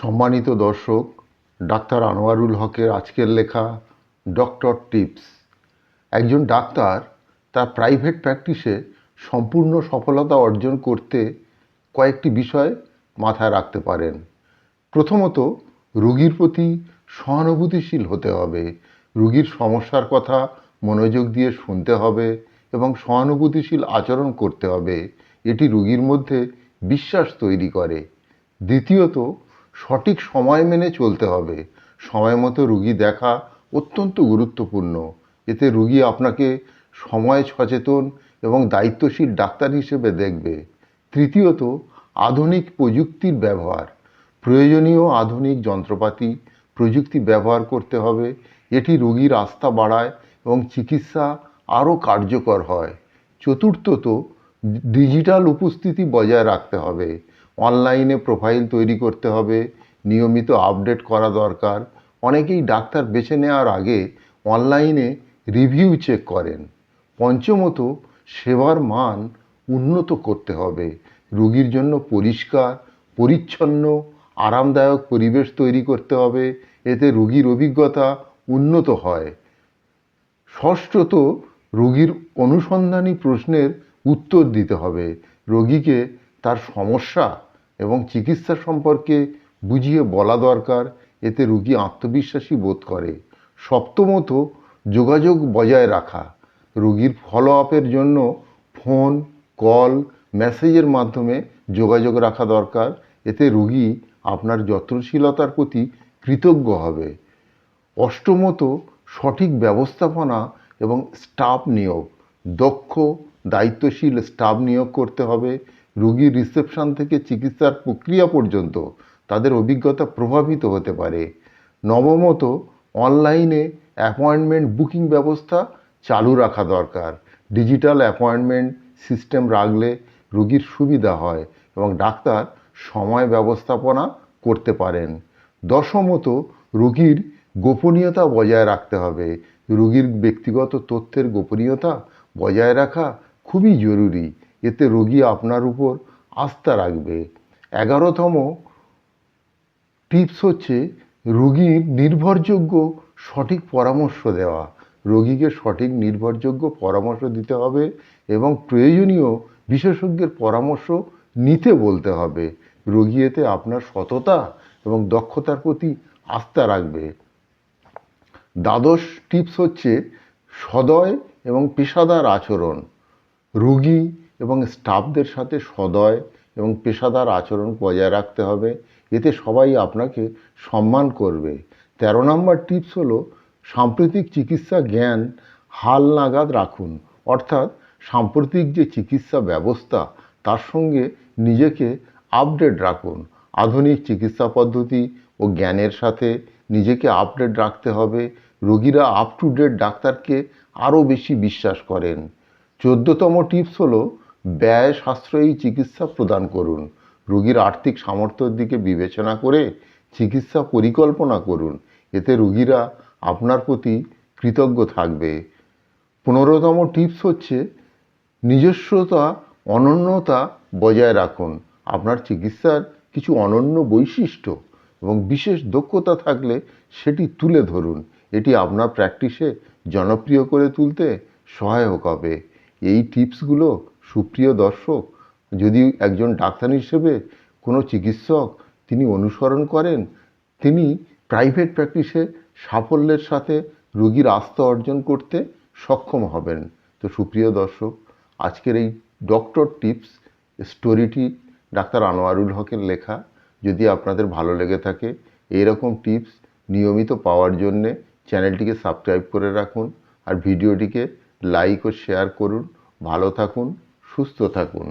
সম্মানিত দর্শক, ডাক্তার আনোয়ারুল হকের আজকের লেখা ডক্টর টিপস। একজন ডাক্তার তার প্রাইভেট প্র্যাকটিসে সম্পূর্ণ সফলতা অর্জন করতে কয়েকটি বিষয় মাথায় রাখতে পারেন। প্রথমত, রোগীর প্রতি সহানুভূতিশীল হতে হবে। রোগীর সমস্যার কথা মনোযোগ দিয়ে শুনতে হবে এবং সহানুভূতিশীল আচরণ করতে হবে। এটি রোগীর মধ্যে বিশ্বাস তৈরি করে। দ্বিতীয়ত, সঠিক সময় মেনে চলতে হবে। সময় মতো রোগী দেখা অত্যন্ত গুরুত্বপূর্ণ। এতে রোগী আপনাকে সময় সচেতন এবং দায়িত্বশীল ডাক্তার হিসেবে দেখবে। তৃতীয়ত, আধুনিক প্রযুক্তির ব্যবহার। প্রয়োজনীয় আধুনিক যন্ত্রপাতি প্রযুক্তি ব্যবহার করতে হবে। এটি রোগীর আস্থা বাড়ায় এবং চিকিৎসা আরও কার্যকর হয়। চতুর্থত, ডিজিটাল উপস্থিতি বজায় রাখতে হবে। অনলাইনে প্রোফাইল তৈরি করতে হবে, নিয়মিত আপডেট করা দরকার। অনেকেই ডাক্তার বেছে নেওয়ার আগে অনলাইনে রিভিউ চেক করেন। পঞ্চমত, সেবার মান উন্নত করতে হবে। রোগীর জন্য পরিষ্কার পরিচ্ছন্ন আরামদায়ক পরিবেশ তৈরি করতে হবে। এতে রোগীর অভিজ্ঞতা উন্নত হয়। ষষ্ঠত, রোগীর অনুসন্ধানী প্রশ্নের উত্তর দিতে হবে। রোগীকে তার সমস্যা এবং চিকিৎসা সম্পর্কে বুঝিয়ে বলা দরকার। এতে রোগী আত্মবিশ্বাসী বোধ করে। সপ্তমত, যোগাযোগ বজায় রাখা। রোগীর ফলো আপের জন্য ফোন, কল, মেসেজের মাধ্যমে যোগাযোগ রাখা দরকার। এতে রোগী আপনার যত্নশীলতার প্রতি কৃতজ্ঞ হবে। অষ্টমত, সঠিক ব্যবস্থাপনা এবং স্টাফ নিয়োগ। দক্ষ দায়িত্বশীল স্টাফ নিয়োগ করতে হবে। রোগীর রিসেপশন থেকে চিকিৎসার প্রক্রিয়া পর্যন্ত তাদের অভিজ্ঞতা প্রভাবিত হতে পারে। নবমত, অনলাইনে অ্যাপয়েন্টমেন্ট বুকিং ব্যবস্থা চালু রাখা দরকার। ডিজিটাল অ্যাপয়েন্টমেন্ট সিস্টেম রাখলে রোগীর সুবিধা হয় এবং ডাক্তার সময় ব্যবস্থাপনা করতে পারেন। দশমত, রোগীর গোপনীয়তা বজায় রাখতে হবে। রোগীর ব্যক্তিগত তথ্যের গোপনীয়তা বজায় রাখা খুবই জরুরি। এতে রোগী আপনার উপর আস্থা রাখবে। 11তম টিপস হচ্ছে রোগীর নির্ভরযোগ্য সঠিক পরামর্শ দেওয়া। রোগীকে সঠিক নির্ভরযোগ্য পরামর্শ দিতে হবে এবং প্রয়োজনীয় বিশেষজ্ঞের পরামর্শ নিতে বলতে হবে। রোগী এতে আপনার সততা এবং দক্ষতার প্রতি আস্থা রাখবে। দ্বাদশ টিপস হচ্ছে সদয় এবং পেশাদার আচরণ। রোগী এবং স্টাফদের সাথে সদয় এবং পেশাদার আচরণ বজায় রাখতে হবে। এতে সবাই আপনাকে সম্মান করবে। 13 নম্বর টিপস হলো সাম্প্রতিক চিকিৎসা জ্ঞান হাল নাগাদ রাখুন। অর্থাৎ সাম্প্রতিক যে চিকিৎসা ব্যবস্থা তার সঙ্গে নিজেকে আপডেট রাখুন। আধুনিক চিকিৎসা পদ্ধতি ও জ্ঞানের সাথে নিজেকে আপডেট রাখতে হবে। রোগীরা আপ টু ডেট ডাক্তারকে আরও বেশি বিশ্বাস করেন। 14তম টিপস হলো ব্যয় সাশ্রয়ী চিকিৎসা প্রদান করুন। রোগীর আর্থিক সামর্থ্যের দিকে বিবেচনা করে চিকিৎসা পরিকল্পনা করুন। এতে রোগীরা আপনার প্রতি কৃতজ্ঞ থাকবে। 15তম টিপস হচ্ছে নিজস্বতা অনন্যতা বজায় রাখুন। আপনার চিকিৎসার কিছু অনন্য বৈশিষ্ট্য এবং বিশেষ দক্ষতা থাকলে সেটি তুলে ধরুন। এটি আপনার প্র্যাকটিসে জনপ্রিয় করে তুলতে সহায়ক হবে। এই টিপসগুলো সুপ্রিয় দর্শক, যদি একজন ডাক্তার হিসেবে কোনো চিকিৎসক তিনি অনুসরণ করেন, তিনি প্রাইভেট প্র্যাকটিসে সাফল্যের সাথে রোগীর আস্থা অর্জন করতে সক্ষম হবেন। তো সুপ্রিয় দর্শক, আজকের এই ডক্টর টিপস স্টোরিটি ডাক্তার আনোয়ারুল হকের লেখা। যদি আপনাদের ভালো লেগে থাকে, এইরকম টিপস নিয়মিত পাওয়ার জন্যে চ্যানেলটিকে সাবস্ক্রাইব করে রাখুন আর ভিডিওটিকে লাইক ও শেয়ার করুন। ভালো থাকুন, সুস্থ থাকুন।